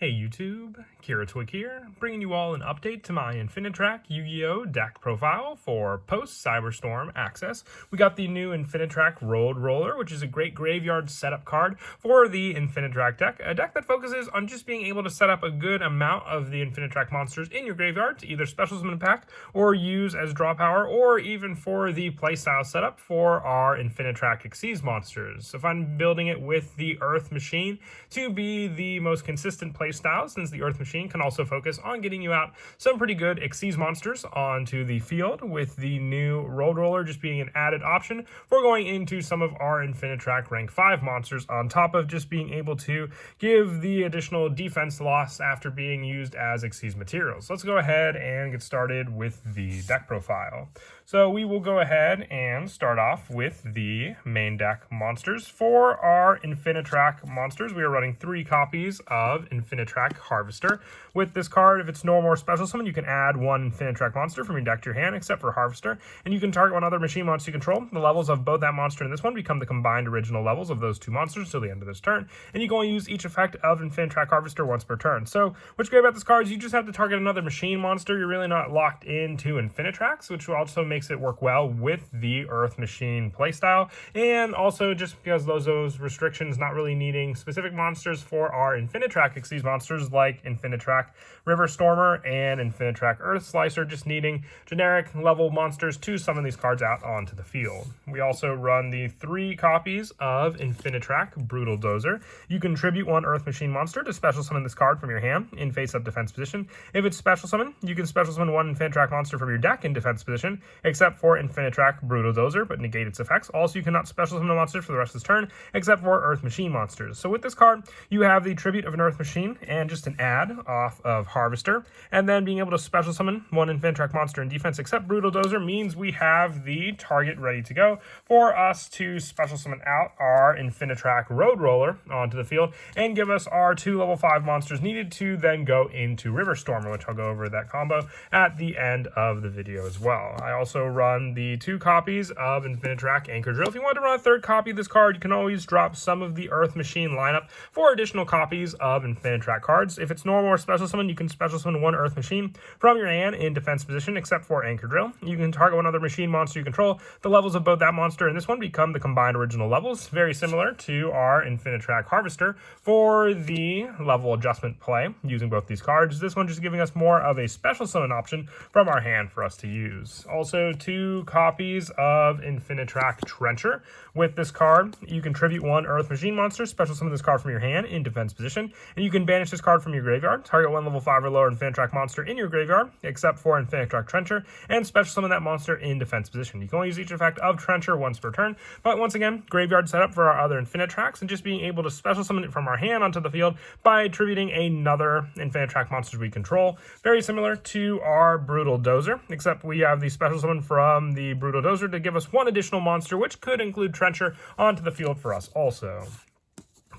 Hey YouTube, Kira Twig here, bringing you all an update to my Infinitrack Yugioh deck profile for post-Cyberstorm access. We got the new Infinitrack Road Roller, which is a great graveyard setup card for the Infinitrack deck, a deck that focuses on just being able to set up a good amount of the Infinitrack monsters in your graveyard to either special summon a pack or use as draw power, or even for the playstyle setup for our Infinitrack Xyz monsters. So if I'm building it with the Earth Machine to be the most consistent playstyle, since the Earth Machine can also focus on getting you out some pretty good Xyz monsters onto the field, with the new Road Roller just being an added option for going into some of our Infinitrack rank 5 monsters, on top of just being able to give the additional defense loss after being used as Xyz materials. Let's go ahead and get started with the deck profile. So we will go ahead and start off with the main deck monsters. For our Infinitrack monsters, we are running 3 copies of Infinitrack Harvester. With this card, if it's normal or special summon, you can add 1 Infinitrack monster from your deck to your hand, except for Harvester, and you can target one other machine monster you control. The levels of both that monster and this one become the combined original levels of those 2 monsters till the end of this turn, and you can only use each effect of Infinitrack Harvester once per turn. So what's great about this card is you just have to target another machine monster. You're really not locked into Infinitracks, which also makes it work well with the Earth Machine playstyle, and also just because those restrictions not really needing specific monsters for our Infinitrack Xyz monsters like Infinitrack River Stormer and Infinitrack Earth Slicer, just needing generic level monsters to summon these cards out onto the field. We also run the 3 copies of Infinitrack Brutal Dozer. You can tribute 1 Earth Machine monster to special summon this card from your hand in face-up defense position. If it's special summon, you can special summon 1 Infinitrack monster from your deck in defense position, except for Infinitrack Brutal Dozer, but negate its effects. Also, you cannot special summon a monster for the rest of this turn, except for Earth Machine monsters. So with this card, you have the tribute of an Earth Machine and just an add off of Harvester, and then being able to special summon 1 Infinitrack monster in defense except Brutal Dozer means we have the target ready to go for us to special summon out our Infinitrack Road Roller onto the field and give us our 2 level 5 monsters needed to then go into River Stormer, which I'll go over that combo at the end of the video as well. I also run the 2 copies of Infinitrack Anchor Drill. If you want to run a 3rd copy of this card, you can always drop some of the Earth Machine lineup for additional copies of Infinitrack cards. If it's normal or special summon, you can special summon 1 Earth Machine from your hand in defense position, except for Anchor Drill. You can target 1 other machine monster you control. The levels of both that monster and this one become the combined original levels, very similar to our Infinitrack Harvester for the level adjustment play using both these cards. This one just giving us more of a special summon option from our hand for us to use. Also 2 copies of Infinitrack Trencher. With this card, you can tribute 1 Earth Machine monster, special summon this card from your hand in defense position, and you can banish this card from your graveyard, target 1 level 5 or lower Infinitrack monster in your graveyard, except for Infinitrack Trencher, and special summon that monster in defense position. You can only use each effect of Trencher once per turn, but once again, graveyard setup for our other Infinitracks, and just being able to special summon it from our hand onto the field by tributing another Infinitrack monster we control. Very similar to our Brutal Dozer, except we have the special summon from the Brutal Dozer to give us 1 additional monster, which could include Trencher, onto the field for us also.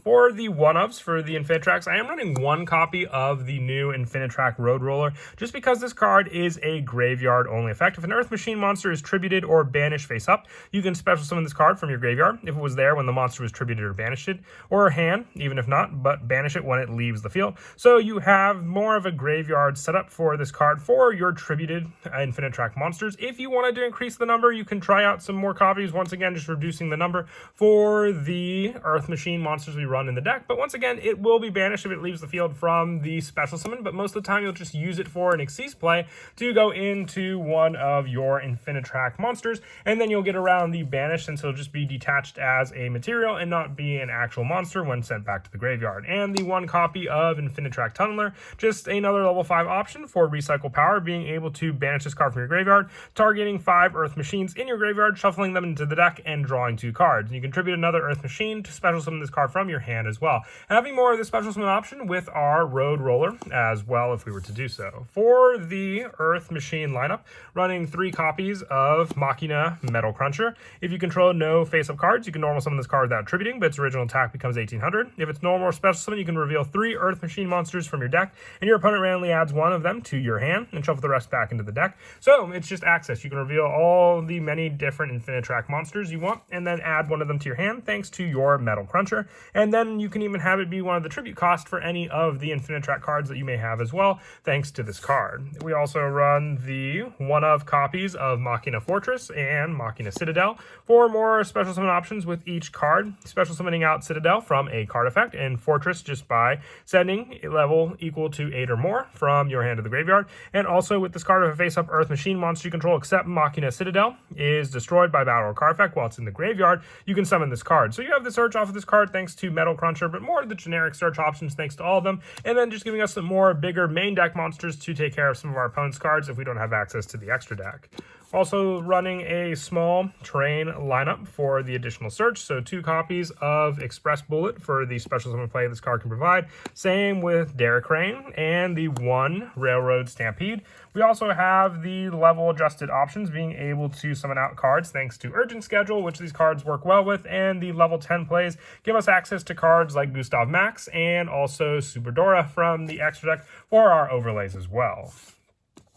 For the 1-ups for the Infinitracks, I am running 1 copy of the new Infinitrack Road Roller, just because this card is a graveyard-only effect. If an Earth Machine monster is tributed or banished face-up, you can special summon this card from your graveyard, if it was there when the monster was tributed or banished it, or hand, even if not, but banish it when it leaves the field. So you have more of a graveyard setup for this card for your tributed Infinitrack monsters. If you wanted to increase the number, you can try out some more copies, once again, just reducing the number for the Earth Machine monsters we run in the deck, but once again, it will be banished if it leaves the field from the special summon, but most of the time you'll just use it for an Xyz play to go into one of your Infinitrack monsters, and then you'll get around the banish since it'll just be detached as a material and not be an actual monster when sent back to the graveyard. And the 1 copy of Infinitrack Tunneler, just another level 5 option for recycle power, being able to banish this card from your graveyard, targeting 5 Earth Machines in your graveyard, shuffling them into the deck, and drawing 2 cards. And you contribute another Earth Machine to special summon this card from your hand as well, having more of the special summon option with our Road Roller as well if we were to do so. For the Earth Machine lineup, running 3 copies of Machina Metal Cruncher. If you control no face-up cards, you can normal summon this card without tributing, but its original attack becomes 1800. If it's normal or special summon, you can reveal 3 Earth Machine monsters from your deck, and your opponent randomly adds 1 of them to your hand and shuffle the rest back into the deck. So it's just access. You can reveal all the many different Infinitrack monsters you want, and then add 1 of them to your hand thanks to your Metal Cruncher, and and then you can even have it be one of the tribute cost for any of the Infinitrack cards that you may have as well, thanks to this card. We also run the one-of copies of Machina Fortress and Machina Citadel for more special summon options with each card. Special summoning out Citadel from a card effect, and Fortress just by sending a level equal to 8 or more from your hand to the graveyard. And also with this card, if a face-up Earth Machine monster you control except Machina Citadel is destroyed by battle or card effect while it's in the graveyard, you can summon this card. So you have the search off of this card thanks to Metal Cruncher, but more of the generic search options thanks to all of them, and then just giving us some more bigger main deck monsters to take care of some of our opponent's cards if we don't have access to the extra deck. Also running a small train lineup for the additional search, so 2 copies of Express Bullet for the special summon play this card can provide. Same with Derek Crane and the 1 Railroad Stampede. We also have the level adjusted options, being able to summon out cards thanks to Urgent Schedule, which these cards work well with, and the level 10 plays give us access to cards like Gustav Max and also Superdora from the extra deck for our overlays as well.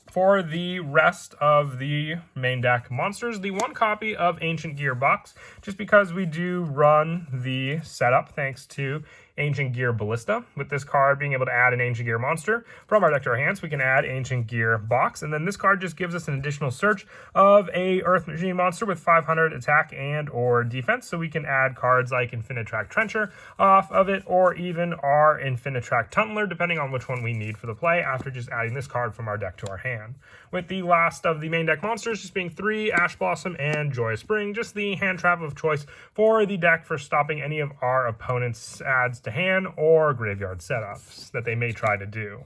For the rest of the main deck monsters, the 1 copy of Ancient Gear box, just because we do run the setup thanks to Ancient Gear Ballista. With this card being able to add an Ancient Gear monster from our deck to our hands, we can add Ancient Gear box, and then this card just gives us an additional search of a Earth Machine monster with 500 attack and or defense, so we can add cards like Infinitrack Trencher off of it, or even our Infinitrack Tunneler, depending on which one we need for the play after just adding this card from our deck to our hand. With the last of the main deck monsters just being 3 Ash Blossom and Joyous Spring, just the hand trap of choice for the deck for stopping any of our opponent's adds to hand or graveyard setups that they may try to do.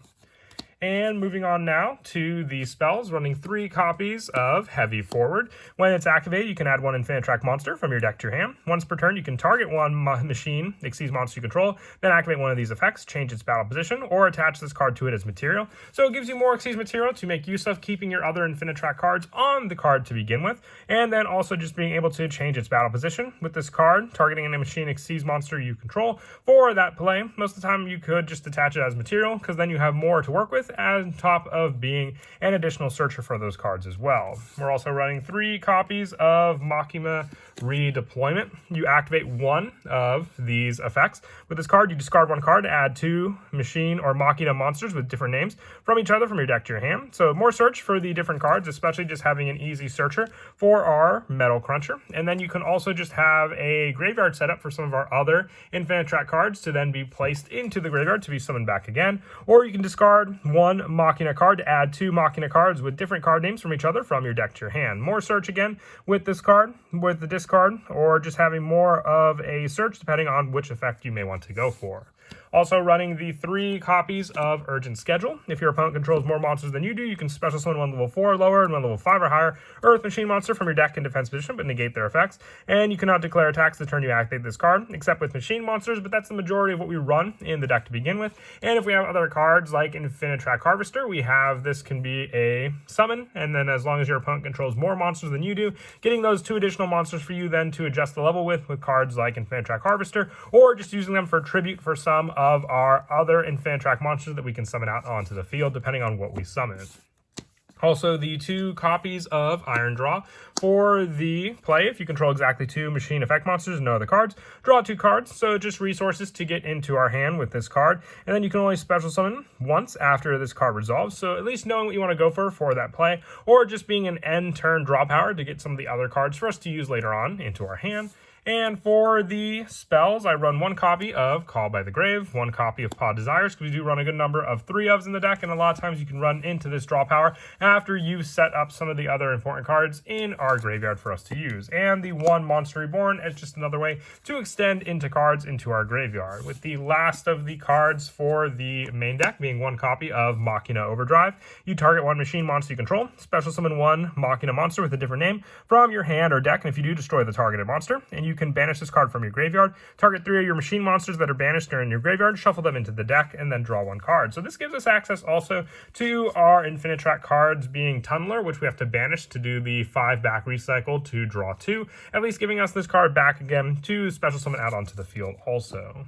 And moving on now to the spells, running 3 copies of Heavy Forward. When it's activated, you can add 1 Infinitrack monster from your deck to your hand. Once per turn, you can target 1 machine Xyz monster you control, then activate one of these effects, change its battle position, or attach this card to it as material. So it gives you more Xyz material to make use of, keeping your other Infinitrack cards on the card to begin with, and then also just being able to change its battle position with this card, targeting a machine Xyz monster you control for that play. Most of the time, you could just attach it as material, because then you have more to work with, on top of being an additional searcher for those cards as well. We're also running 3 copies of Machina Redeployment. You activate 1 of these effects. With this card, you discard 1 card to add 2 machine or Machina monsters with different names from each other from your deck to your hand. So more search for the different cards, especially just having an easy searcher for our Metal Cruncher. And then you can also just have a graveyard setup for some of our other Infinitrack cards to then be placed into the graveyard to be summoned back again. Or you can discard 1 Machina card to add 2 Machina cards with different card names from each other from your deck to your hand. More search again with this card, with the discard, or just having more of a search depending on which effect you may want to go for. Also running the 3 copies of Urgent Schedule. If your opponent controls more monsters than you do, you can special summon 1 level 4 or lower and 1 level 5 or higher Earth Machine monster from your deck in defense position, but negate their effects. And you cannot declare attacks the turn you activate this card, except with machine monsters, but that's the majority of what we run in the deck to begin with. And if we have other cards like Infinitrack Harvester, we have this can be a summon, and then as long as your opponent controls more monsters than you do, getting those 2 additional monsters for you then to adjust the level with cards like Infinitrack Harvester, or just using them for tribute for some of our other Infinitrack monsters that we can summon out onto the field, depending on what we summon. Also, the 2 copies of Iron Draw for the play. If you control exactly 2 machine effect monsters and no other cards, draw 2 cards. So just resources to get into our hand with this card. And then you can only special summon once after this card resolves. So at least knowing what you want to go for that play, or just being an end turn draw power to get some of the other cards for us to use later on into our hand. And for the spells, I run 1 copy of Call by the Grave, 1 copy of Paw Desires, because we do run a good number of 3-ofs in the deck, and a lot of times you can run into this draw power after you set up some of the other important cards in our graveyard for us to use. And the 1 Monster Reborn is just another way to extend into cards into our graveyard, with the last of the cards for the main deck being 1 copy of Machina Overdrive. You target 1 machine monster you control, special summon 1 Machina monster with a different name from your hand or deck, and if you do, destroy the targeted monster, and you can banish this card from your graveyard, target 3 of your machine monsters that are banished during your graveyard, shuffle them into the deck, and then draw 1 card. So this gives us access also to our Infinitrack cards being Tunneler, which we have to banish to do the 5 back recycle to draw 2, at least giving us this card back again to special summon out onto the field also.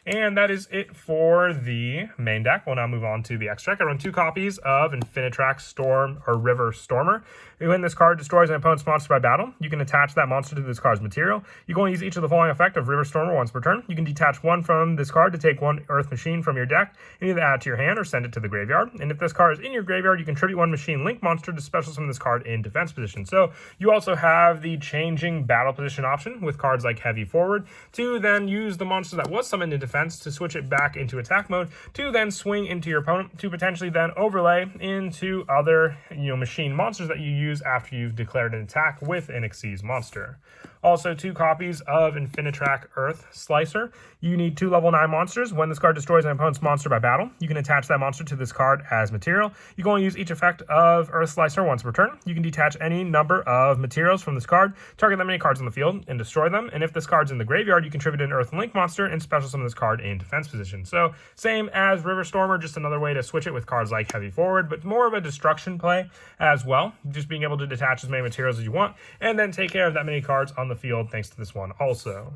And that is it for the main deck. We'll now move on to the extra deck. I run 2 copies of Infinitrack Storm or River Stormer. When this card destroys an opponent's monster by battle, you can attach that monster to this card's material. You can only use each of the following effect of River Stormer once per turn. You can detach 1 from this card to take 1 Earth Machine from your deck and either add it to your hand or send it to the graveyard. And if this card is in your graveyard, you can tribute 1 Machine Link monster to special summon this card in defense position. So you also have the changing battle position option with cards like Heavy Forward to then use the monster that was summoned in defense to switch it back into attack mode to then swing into your opponent to potentially then overlay into other machine monsters that you use after you've declared an attack with an Xyz monster. Also 2 copies of Infinitrack Earth Slicer. You need 2 level 9 monsters. When this card destroys an opponent's monster by battle, you can attach that monster to this card as material. You can only use each effect of Earth Slicer once per turn. You can detach any number of materials from this card, target that many cards on the field, and destroy them. And if this card's in the graveyard, you contribute an Earth Link monster and special summon this card in defense position. So same as River Stormer, just another way to switch it with cards like Heavy Forward, but more of a destruction play as well. Just being able to detach as many materials as you want and then take care of that many cards on the field thanks to this one also.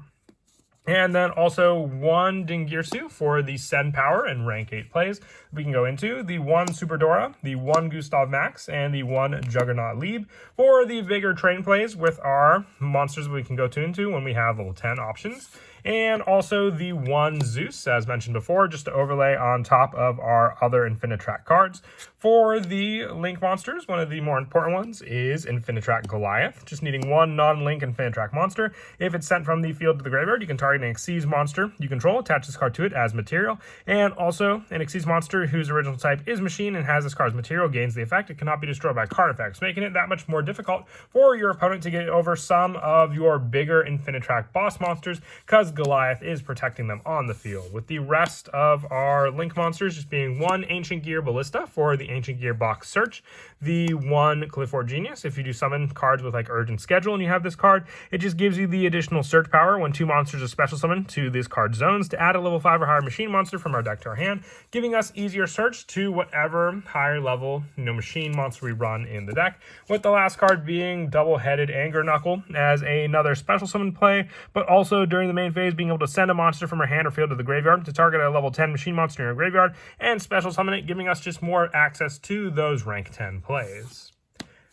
And then also 1 Dingirsu for the Send Power and rank 8 plays. We can go into the 1 Super Dora, the 1 Gustav Max, and the 1 Juggernaut Lieb for the bigger train plays with our monsters we can go into when we have level 10 options. And also the 1 Zeus, as mentioned before, just to overlay on top of our other Infinitrack cards. For the Link monsters, one of the more important ones is Infinitrack Goliath, just needing 1 non-Link Infinitrack monster. If it's sent from the field to the graveyard, you can target an Xyz monster you control, attach this card to it as material, and also an Xyz monster whose original type is machine and has this card's material gains the effect. It cannot be destroyed by card effects, making it that much more difficult for your opponent to get over some of your bigger Infinitrack boss monsters, because Goliath is protecting them on the field, with the rest of our Link monsters just being 1 Ancient Gear Ballista for the Ancient Gear box search, the 1 Clifford Genius. If you do summon cards with like Urgent Schedule and you have this card, it just gives you the additional search power when 2 monsters are special summoned to this card's zones to add a level 5 or higher machine monster from our deck to our hand, giving us easier search to whatever higher level machine monster we run in the deck, with the last card being Double-Headed Anger Knuckle as another special summon play, but also during the main phase being able to send a monster from our hand or field to the graveyard to target a level 10 machine monster in our graveyard and special summon it, giving us just more access to those rank 10 plays.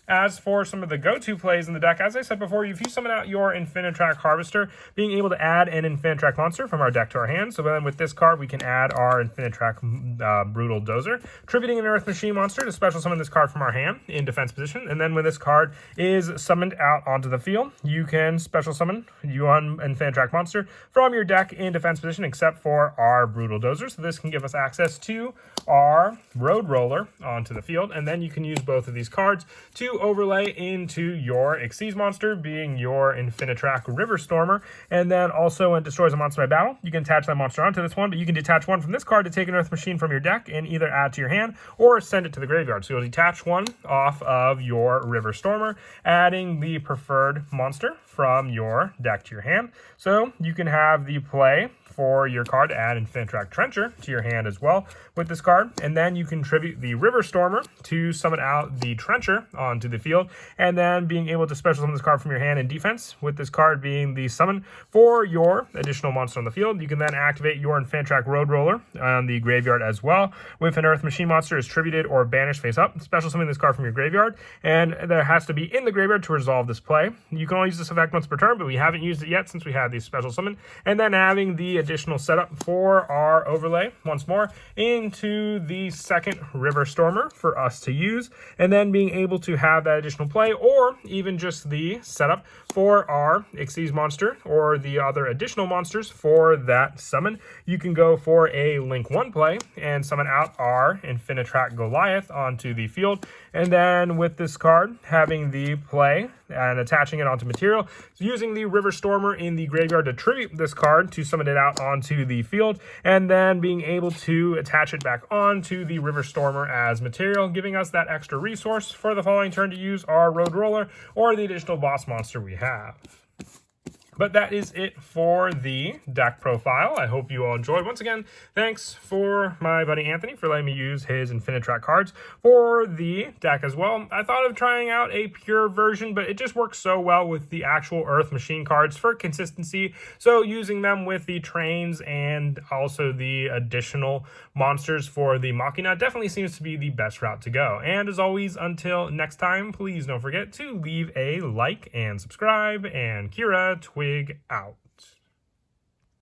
As for some of the go-to plays in the deck, as I said before, if you summon out your Infinitrack Harvester, being able to add an Infinitrack monster from our deck to our hand. So then with this card, we can add our Infinitrack Brutal Dozer, tributing an Earth Machine monster to special summon this card from our hand in defense position. And then when this card is summoned out onto the field, you can special summon one Infinitrack monster from your deck in defense position, except for our Brutal Dozer. So this can give us access to our Road Roller onto the field. And then you can use both of these cards to overlay into your Xyz monster, being your Infinitrack River Stormer. And then also when it destroys a monster by battle, you can attach that monster onto this one, but you can detach 1 from this card to take an Earth Machine from your deck and either add to your hand or send it to the graveyard. So you'll detach 1 off of your River Stormer, adding the preferred monster from your deck to your hand. So you can have the play for your card to add Infinitrack Trencher to your hand as well with this card, and then you contribute the River Stormer to summon out the Trencher onto the field, and then being able to special summon this card from your hand in defense, with this card being the summon for your additional monster on the field. You can then activate your Infinitrack Road Roller on the graveyard as well. With an Earth Machine monster is tributed or banished face up, special summon this card from your graveyard, and there has to be in the graveyard to resolve this play. You can only use this effect once per turn, but we haven't used it yet since we had the special summon, and then having the additional setup for our overlay once more into the second River Stormer for us to use, and then being able to have that additional play, or even just the setup for our Xyz monster or the other additional monsters for that summon. You can go for a Link 1 play and summon out our Infinitrack Goliath onto the field, and then with this card having the play and attaching it onto material, using the River Stormer in the graveyard to tribute this card to summon it out onto the field, and then being able to attach it back onto the River Stormer as material, giving us that extra resource for the following turn to use our Road Roller or the additional boss monster we have. But that is it for the deck profile. I hope you all enjoyed. Once again, thanks for my buddy Anthony for letting me use his Infinitrack cards for the deck as well. I thought of trying out a pure version, but it just works so well with the actual Earth Machine cards for consistency. So using them with the trains and also the additional monsters for the Machina definitely seems to be the best route to go. And as always, until next time, please don't forget to leave a like and subscribe, and Kira Twig out.